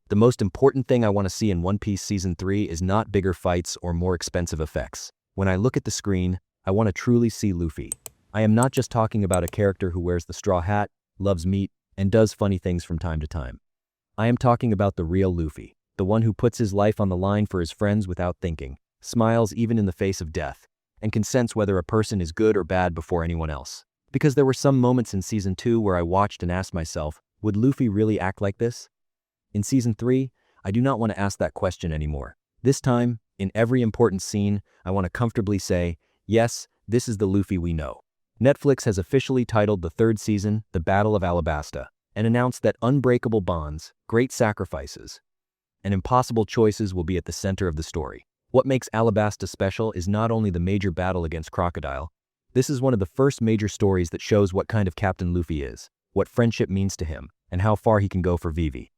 The most important thing I want to see in One Piece Season 3 is not bigger fights or more expensive effects. When I look at the screen, I want to truly see Luffy. I am not just talking about a character who wears the straw hat, loves meat, and does funny things from time to time. I am talking about the real Luffy, the one who puts his life on the line for his friends without thinking, smiles even in the face of death, and can sense whether a person is good or bad before anyone else. Because there were some moments in Season 2 where I watched and asked myself, would Luffy really act like this? In Season 3, I do not want to ask that question anymore. This time, in every important scene, I want to comfortably say, yes, this is the Luffy we know. Netflix has officially titled the third season The Battle of Alabasta, and announced that unbreakable bonds, great sacrifices, and impossible choices will be at the center of the story. What makes Alabasta special is not only the major battle against Crocodile. This is one of the first major stories that shows what kind of Captain Luffy is, what friendship means to him, and how far he can go for Vivi.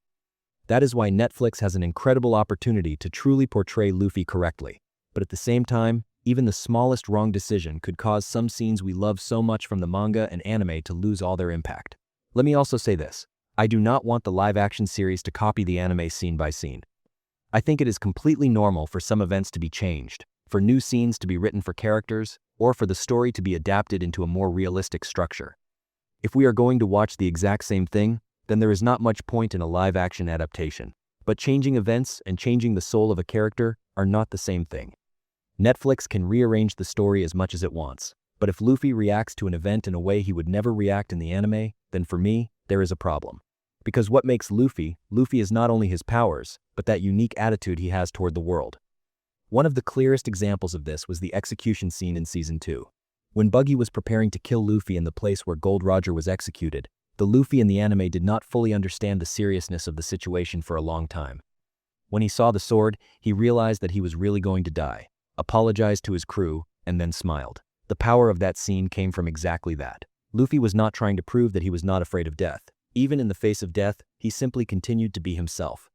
That is why Netflix has an incredible opportunity to truly portray Luffy correctly. But at the same time, even the smallest wrong decision could cause some scenes we love so much from the manga and anime to lose all their impact. Let me also say this. I do not want the live-action series to copy the anime scene by scene. I think it is completely normal for some events to be changed, for new scenes to be written for characters, or for the story to be adapted into a more realistic structure. If we are going to watch the exact same thing, then there is not much point in a live-action adaptation. But changing events and changing the soul of a character are not the same thing. Netflix can rearrange the story as much as it wants, but if Luffy reacts to an event in a way he would never react in the anime, then for me, there is a problem. Because what makes Luffy is not only his powers, but that unique attitude he has toward the world. One of the clearest examples of this was the execution scene in Season 2. When Buggy was preparing to kill Luffy in the place where Gold Roger was executed, the Luffy in the anime did not fully understand the seriousness of the situation for a long time. When he saw the sword, he realized that he was really going to die, apologized to his crew, and then smiled. The power of that scene came from exactly that. Luffy was not trying to prove that he was not afraid of death. Even in the face of death, he simply continued to be himself.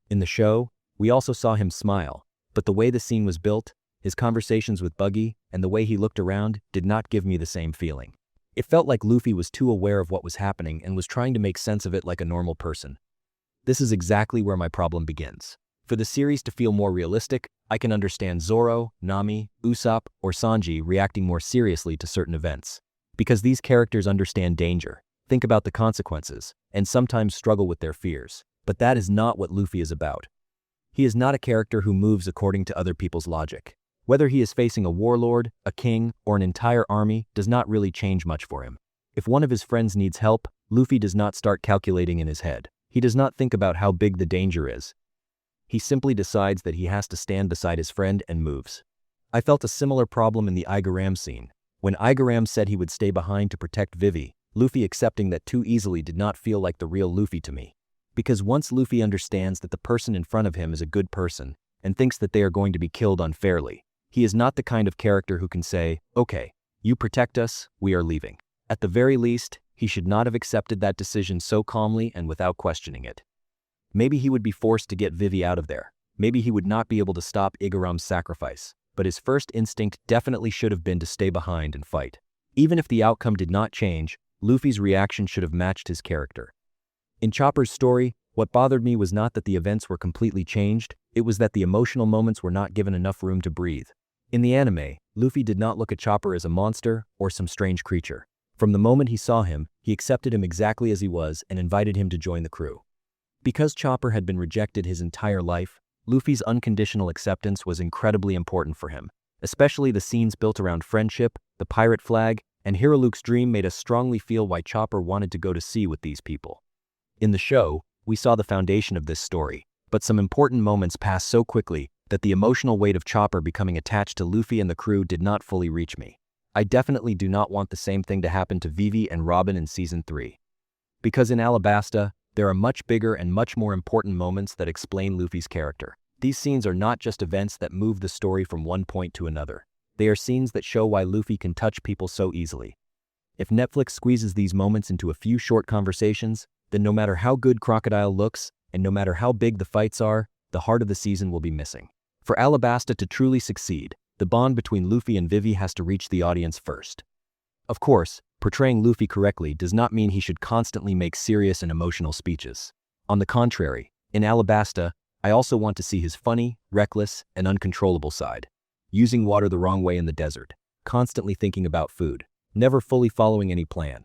In the show, we also saw him smile, but the way the scene was built, his conversations with Buggy, and the way he looked around did not give me the same feeling. It felt like Luffy was too aware of what was happening and was trying to make sense of it like a normal person. This is exactly where my problem begins. For the series to feel more realistic, I can understand Zoro, Nami, Usopp, or Sanji reacting more seriously to certain events. Because these characters understand danger, think about the consequences, and sometimes struggle with their fears. But that is not what Luffy is about. He is not a character who moves according to other people's logic. Whether he is facing a warlord, a king, or an entire army does not really change much for him. If one of his friends needs help, Luffy does not start calculating in his head. He does not think about how big the danger is. He simply decides that he has to stand beside his friend and moves. I felt a similar problem in the Igaram scene. When Igaram said he would stay behind to protect Vivi, Luffy accepting that too easily did not feel like the real Luffy to me. Because once Luffy understands that the person in front of him is a good person, and thinks that they are going to be killed unfairly, he is not the kind of character who can say, okay, you protect us, we are leaving. At the very least, he should not have accepted that decision so calmly and without questioning it. Maybe he would be forced to get Vivi out of there. Maybe he would not be able to stop Igaram's sacrifice, but his first instinct definitely should have been to stay behind and fight. Even if the outcome did not change, Luffy's reaction should have matched his character. In Chopper's story, what bothered me was not that the events were completely changed, it was that the emotional moments were not given enough room to breathe. In the anime, Luffy did not look at Chopper as a monster or some strange creature. From the moment he saw him, he accepted him exactly as he was and invited him to join the crew. Because Chopper had been rejected his entire life, Luffy's unconditional acceptance was incredibly important for him. Especially the scenes built around friendship, the pirate flag, and Hiroluke's dream made us strongly feel why Chopper wanted to go to sea with these people. In the show, we saw the foundation of this story, but some important moments passed so quickly that the emotional weight of Chopper becoming attached to Luffy and the crew did not fully reach me. I definitely do not want the same thing to happen to Vivi and Robin in Season 3. Because in Alabasta, there are much bigger and much more important moments that explain Luffy's character. These scenes are not just events that move the story from one point to another. They are scenes that show why Luffy can touch people so easily. If Netflix squeezes these moments into a few short conversations, then no matter how good Crocodile looks, and no matter how big the fights are, the heart of the season will be missing. For Alabasta to truly succeed, the bond between Luffy and Vivi has to reach the audience first. Of course, portraying Luffy correctly does not mean he should constantly make serious and emotional speeches. On the contrary, in Alabasta, I also want to see his funny, reckless, and uncontrollable side. Using water the wrong way in the desert, constantly thinking about food, never fully following any plan,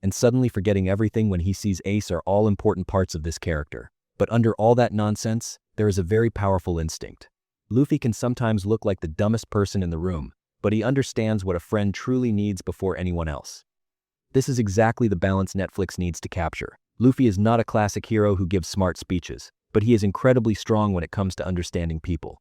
and suddenly forgetting everything when he sees Ace are all important parts of this character. But under all that nonsense, there is a very powerful instinct. Luffy can sometimes look like the dumbest person in the room, but he understands what a friend truly needs before anyone else. This is exactly the balance Netflix needs to capture. Luffy is not a classic hero who gives smart speeches, but he is incredibly strong when it comes to understanding people.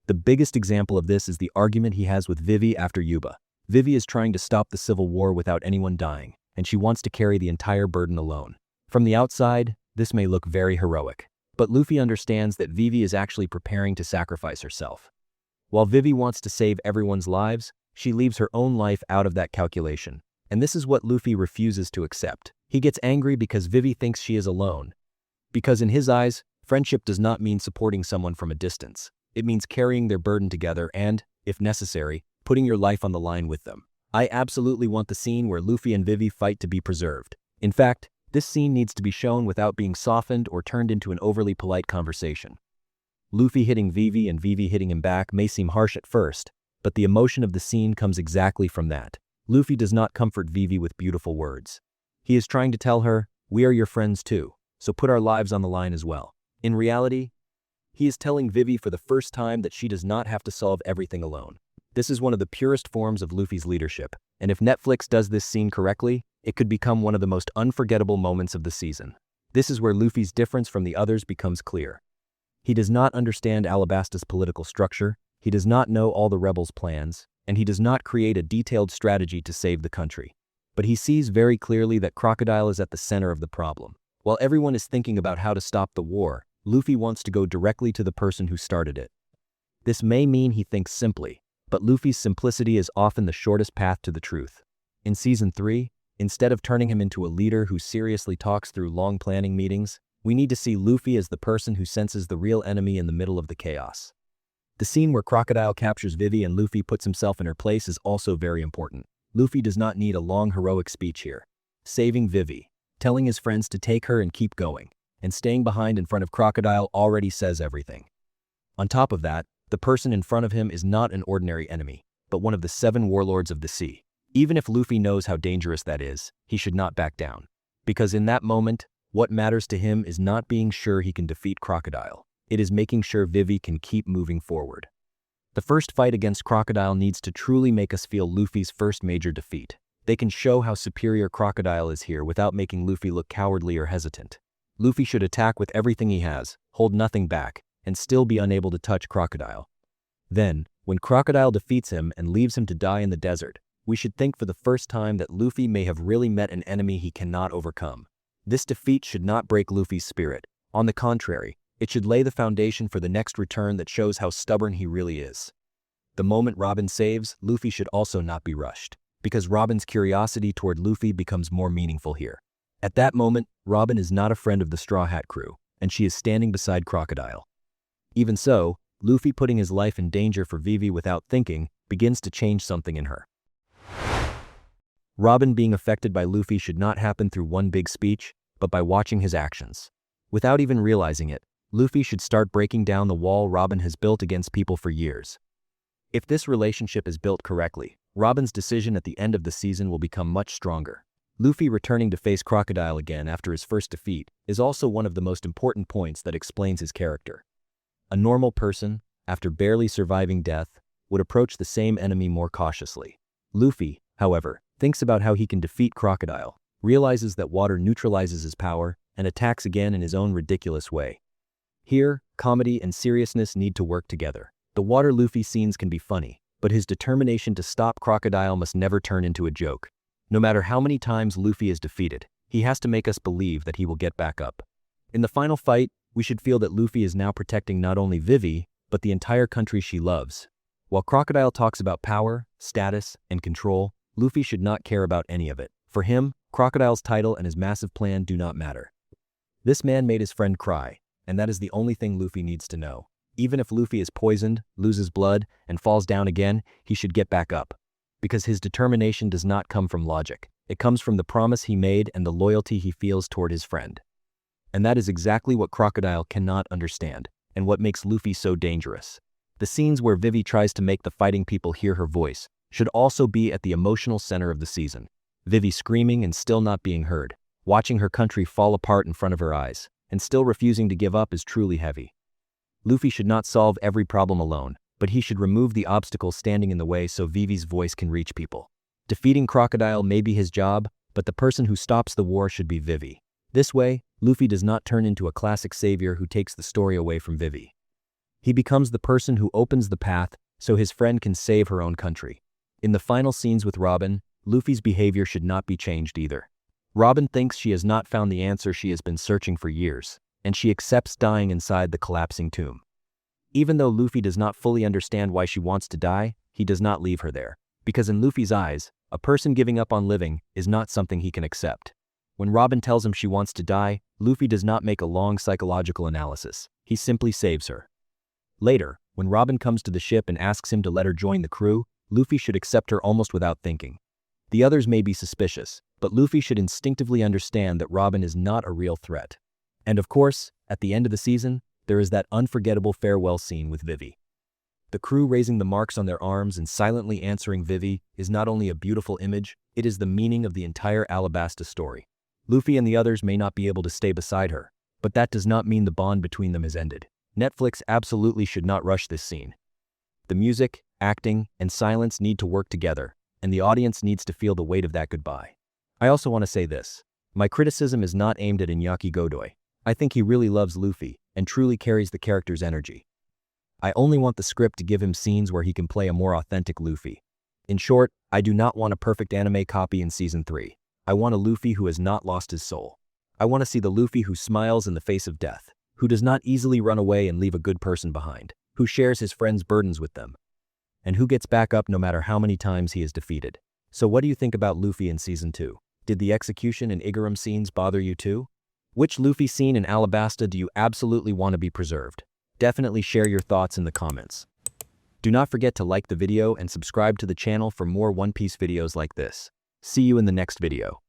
The biggest example of this is the argument he has with Vivi after Yuba. Vivi is trying to stop the civil war without anyone dying, and she wants to carry the entire burden alone. From the outside, this may look very heroic, but Luffy understands that Vivi is actually preparing to sacrifice herself. While Vivi wants to save everyone's lives, she leaves her own life out of that calculation, and this is what Luffy refuses to accept. He gets angry because Vivi thinks she is alone. Because in his eyes, friendship does not mean supporting someone from a distance. It means carrying their burden together and, if necessary, putting your life on the line with them. I absolutely want the scene where Luffy and Vivi fight to be preserved. In fact, this scene needs to be shown without being softened or turned into an overly polite conversation. Luffy hitting Vivi and Vivi hitting him back may seem harsh at first, but the emotion of the scene comes exactly from that. Luffy does not comfort Vivi with beautiful words. He is trying to tell her, we are your friends too, so put our lives on the line as well. In reality, he is telling Vivi for the first time that she does not have to solve everything alone. This is one of the purest forms of Luffy's leadership, and if Netflix does this scene correctly, it could become one of the most unforgettable moments of the season. This is where Luffy's difference from the others becomes clear. He does not understand Alabasta's political structure, he does not know all the rebels' plans, and he does not create a detailed strategy to save the country. But he sees very clearly that Crocodile is at the center of the problem. While everyone is thinking about how to stop the war, Luffy wants to go directly to the person who started it. This may mean he thinks simply, but Luffy's simplicity is often the shortest path to the truth. In Season 3, instead of turning him into a leader who seriously talks through long planning meetings, we need to see Luffy as the person who senses the real enemy in the middle of the chaos. The scene where Crocodile captures Vivi and Luffy puts himself in her place is also very important. Luffy does not need a long heroic speech here. Saving Vivi, telling his friends to take her and keep going, and staying behind in front of Crocodile already says everything. On top of that, the person in front of him is not an ordinary enemy, but one of the 7 warlords of the sea. Even if Luffy knows how dangerous that is, he should not back down. Because in that moment, what matters to him is not being sure he can defeat Crocodile. It is making sure Vivi can keep moving forward. The first fight against Crocodile needs to truly make us feel Luffy's first major defeat. They can show how superior Crocodile is here without making Luffy look cowardly or hesitant. Luffy should attack with everything he has, hold nothing back, and still be unable to touch Crocodile. Then, when Crocodile defeats him and leaves him to die in the desert, we should think for the first time that Luffy may have really met an enemy he cannot overcome. This defeat should not break Luffy's spirit. On the contrary, it should lay the foundation for the next return that shows how stubborn he really is. The moment Robin saves, Luffy should also not be rushed, because Robin's curiosity toward Luffy becomes more meaningful here. At that moment, Robin is not a friend of the Straw Hat crew, and she is standing beside Crocodile. Even so, Luffy putting his life in danger for Vivi without thinking begins to change something in her. Robin being affected by Luffy should not happen through one big speech, but by watching his actions. Without even realizing it, Luffy should start breaking down the wall Robin has built against people for years. If this relationship is built correctly, Robin's decision at the end of the season will become much stronger. Luffy returning to face Crocodile again after his first defeat is also one of the most important points that explains his character. A normal person, after barely surviving death, would approach the same enemy more cautiously. Luffy, however, thinks about how he can defeat Crocodile, realizes that water neutralizes his power, and attacks again in his own ridiculous way. Here, comedy and seriousness need to work together. The water Luffy scenes can be funny, but his determination to stop Crocodile must never turn into a joke. No matter how many times Luffy is defeated, he has to make us believe that he will get back up. In the final fight, we should feel that Luffy is now protecting not only Vivi, but the entire country she loves. While Crocodile talks about power, status, and control, Luffy should not care about any of it. For him, Crocodile's title and his massive plan do not matter. This man made his friend cry, and that is the only thing Luffy needs to know. Even if Luffy is poisoned, loses blood, and falls down again, he should get back up. Because his determination does not come from logic. It comes from the promise he made and the loyalty he feels toward his friend. And that is exactly what Crocodile cannot understand, and what makes Luffy so dangerous. The scenes where Vivi tries to make the fighting people hear her voice should also be at the emotional center of the season. Vivi screaming and still not being heard, watching her country fall apart in front of her eyes, and still refusing to give up is truly heavy. Luffy should not solve every problem alone, but he should remove the obstacles standing in the way so Vivi's voice can reach people. Defeating Crocodile may be his job, but the person who stops the war should be Vivi. This way, Luffy does not turn into a classic savior who takes the story away from Vivi. He becomes the person who opens the path so his friend can save her own country. In the final scenes with Robin, Luffy's behavior should not be changed either. Robin thinks she has not found the answer she has been searching for years, and she accepts dying inside the collapsing tomb. Even though Luffy does not fully understand why she wants to die, he does not leave her there, because in Luffy's eyes, a person giving up on living is not something he can accept. When Robin tells him she wants to die, Luffy does not make a long psychological analysis. He simply saves her. Later, when Robin comes to the ship and asks him to let her join the crew, Luffy should accept her almost without thinking. The others may be suspicious, but Luffy should instinctively understand that Robin is not a real threat. And of course, at the end of the season, there is that unforgettable farewell scene with Vivi. The crew raising the marks on their arms and silently answering Vivi is not only a beautiful image, it is the meaning of the entire Alabasta story. Luffy and the others may not be able to stay beside her, but that does not mean the bond between them has ended. Netflix absolutely should not rush this scene. The music, acting, and silence need to work together, and the audience needs to feel the weight of that goodbye. I also want to say this. My criticism is not aimed at Iñaki Godoy. I think he really loves Luffy and truly carries the character's energy. I only want the script to give him scenes where he can play a more authentic Luffy. In short, I do not want a perfect anime copy in Season 3. I want a Luffy who has not lost his soul. I want to see the Luffy who smiles in the face of death, who does not easily run away and leave a good person behind, who shares his friends' burdens with them, and who gets back up no matter how many times he is defeated. So what do you think about Luffy in Season 2? Did the execution and Igaram scenes bother you too? Which Luffy scene in Alabasta do you absolutely want to be preserved? Definitely share your thoughts in the comments. Do not forget to like the video and subscribe to the channel for more One Piece videos like this. See you in the next video.